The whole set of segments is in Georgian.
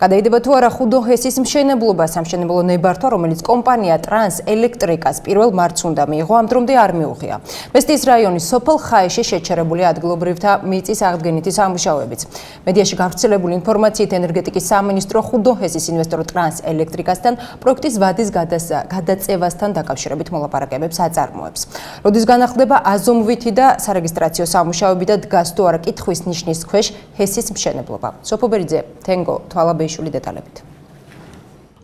გადაიდება თუ არა ხუდონ ჰესის მშენებლობა, სამშენებლო ნებართვა, რომელიც კომპანია ტრანს ელექტრიკას 1 მარტს უნდა მიიღო, ამ დრომდე არ მიუღია. მესტიის რაიონის სოფელ ხაიში შეჩერებულია ადგილობრივთა მიწის აღდგენითი სამუშაოებიც. მედიაში გავრცელებული ინფორმაციით ენერგეტიკის სამინისტრო ხუდონ ჰესის ინვესტორ ტრანს ელექტრიკასთან პროექტის ვადის გადაწევასთან დაკავშირებით მოლაპარაკებებს აწარმოებს. როდის განახლდება აზომვითი და სარეგისტრაციო სამუშაოები და დგას თუ არა კითხვის ნიშნის ქვეშ ჰესის მშენებლობა. სოფობერიძე, თენგო თვალაბეიშვილი დეტალებით.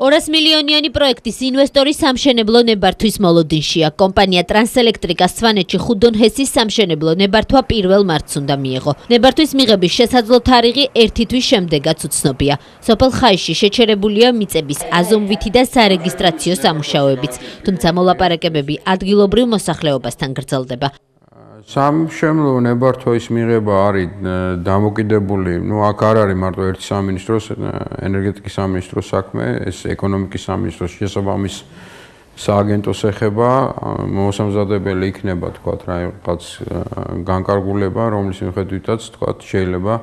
200 მილიონიანი პროექტის ინვესტორის სამშენებლო ნებართვის მოლოდინშია. კომპანია ტრანსელექტრიკას სვანეთში ხუდონ ჰესის სამშენებლო ნებართვა 1 მარტს უნდა მიიღო. ნებართვის მიღების შესაძლო თარიღი 1 თვის შემდეგაც უცნობია. სოფელ ხაიში შეჩერებულია მიწების აზომვითი და სარეგისტრაციო სამუშაოებიც, თუმცა მოლაპარაკებები ადგილობრივ მოსახლეობასთან გრძელდება. სამშენებლო ნებართვის მიღება არის დამოკიდებული, აქ არ არის მარტო ერთი სამინისტროს, ენერგეტიკის სამინისტროს საქმე, ეს ეკონომიკის სამინისტროს შესაბამის სააგენტოს ეხება, მოსამზადებელი იქნება, თქვათ, რაღაც განკარგულება, რომლის მიხედვითაც, თქვათ, შეიძლება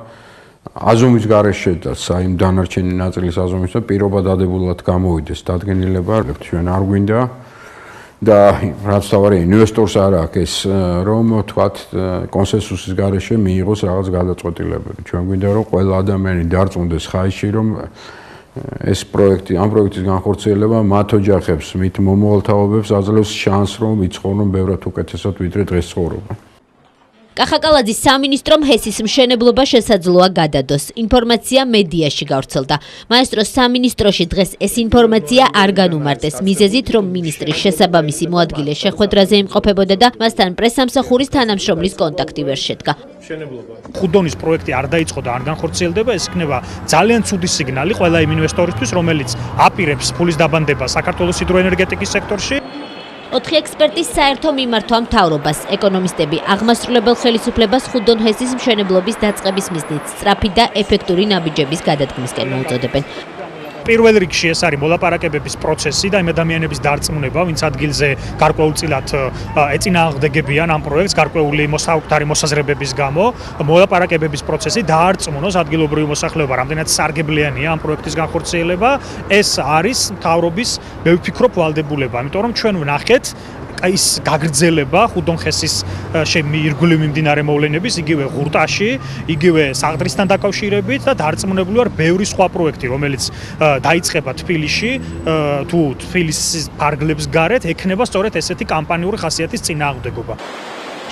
აზომის გარეშე და იმ დანარჩენი ნაწილის აზომის და პირობა დადებულად გამოვიდეს დადგენილება, ჩვენ არ გვინდა და რაც თავარი ინვესტორს არ აქვს ეს რომ თქვათ კონსენსუსის გარეშე მიიღოს რაღაც გადაწყვეტილებები. ჩვენ გვინდა რომ ყველა ადამიანი დარწმუნდეს ხაიში რომ ეს პროექტი, ამ პროექტის განხორციელება მათ ოჯახებს, მით მომავალთაობებს აძლევს შანსს რომ ვიცხოვრონ ბევრად უკეთესად ვიდრე დღეს ცხოვრობენ. კახაკალაძის სამინისტრომ ჰესის მშენებლობა შესაძლოა გადადოს. ინფორმაცია მედიაში გავრცელდა. მაესტროს სამინისტროში დღეს ეს ინფორმაცია არ განუმარტეს მიზეზით, რომ მინისტრის შესაბამისი მოადგილე შეხვედრაზე იმყოფებოდა და მასთან პრესსამსახურის თანამშრომლის კონტაქტი ვერ შედგა. ხუდონის პროექტი არ დაიწყო და არ განხორციელდება, ეს იქნება ძალიან ცუდი სიგნალი ყველა იმ ინვესტორისთვის, რომელიც აპირებს ფულის დაბანდება საქართველოს ჰიდროენერგეტიკის სექტორში. 4 ექსპერტის საერთო მიმართვა მთავრობას, ეკონომისტები აღმასრულებელ ხელისუფლებას ხუდონ ჰესის მშენებლობის დაწყების მიზნით სწრაფი და ეფექტური ნაბიჯების გადადგმისკენ მოუწოდებენ. პირველ რიგში ეს არის მოლაპარაკებების პროცესი და იმ ადამიანების დარწმუნება, ვინც ადგილზე გარკვეულწილად ეწინააღმდეგებიან ამ პროექტს გარკვეული მოსაუქთარი მოსაზრებების გამო, მოლაპარაკებების პროცესი დაარწმუნოს ადგილობრივი მოსახლეობა, რამდენად სარგებლიანია ამ პროექტის განხორციელება, ეს არის მთავრობის, მე ვფიქრობ, ვალდებულება, იმიტომ რომ ჩვენ ვნახეთ ის გაგრძელება ხუდონ ჰესის ირგვლივ მიმდინარე მოვლენების, იგივე ღურტაში, იგივე საყდრისთან დაკავშირებით და დარწმუნებული ვარ ბევრი სხვა პროექტი, რომელიც დაიწყება თბილისში, თუ თბილისის ფარგლებს გარეთ, ექნება სწორედ ესეთი კამპანიური ხასიათის წინააღმდეგობა.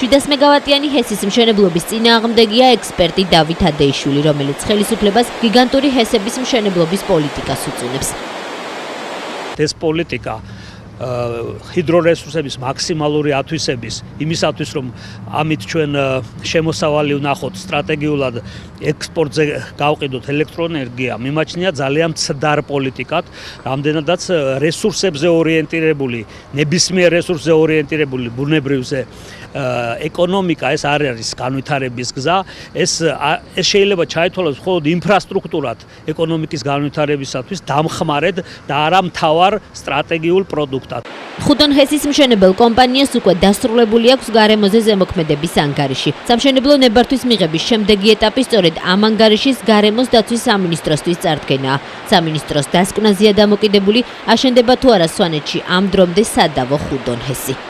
700 მეგავატიანი ჰესის მშენებლობის წინააღმდეგია ექსპერტი დავით ადეიშვილი, რომელიც ხელისუფლებას გიგანტური ჰესების მშენებლობის პოლიტიკას უწუნებს. ეს პოლიტიკა ჰიდრორესურსების მაქსიმალური ათვისების იმისათვის რომ ამით ჩვენ შემოსავალი ვნახოთ სტრატეგიულად ექსპორტზე გავყიდოთ ელექტროენერგია მიმაჩნია ძალიან მცდარ პოლიტიკად, რამდენადაც რესურსებზე ორიენტირებული, ნებისმიერ რესურსზე ორიენტირებული ბუნებრივზე ეკონომიკა ეს არ არის განვითარების გზა, ეს შეიძლება ჩაითვალოს მხოლოდ ინფრასტრუქტურად ეკონომიკის განვითარებისათვის დამხმარედ და არა მთავარ სტრატეგიულ პროდუქტად. ხუდონ ჰესის მშენებელ კომპანიას უკვე დასრულებული აქვს გარემოზე ზემოქმედების ანგარიში. სამშენებლო ნებართვის მიღების შემდეგი ეტაპი სწორედ ამ ანგარიშის გარემოს დაცვის სამინისტროსთვის წარდგენაა. სამინისტროს დასკვნაზეა დამოკიდებული, აშენდება თუ არა სვანეთში ამ დრომდე სადავო ხუდონ ჰესი.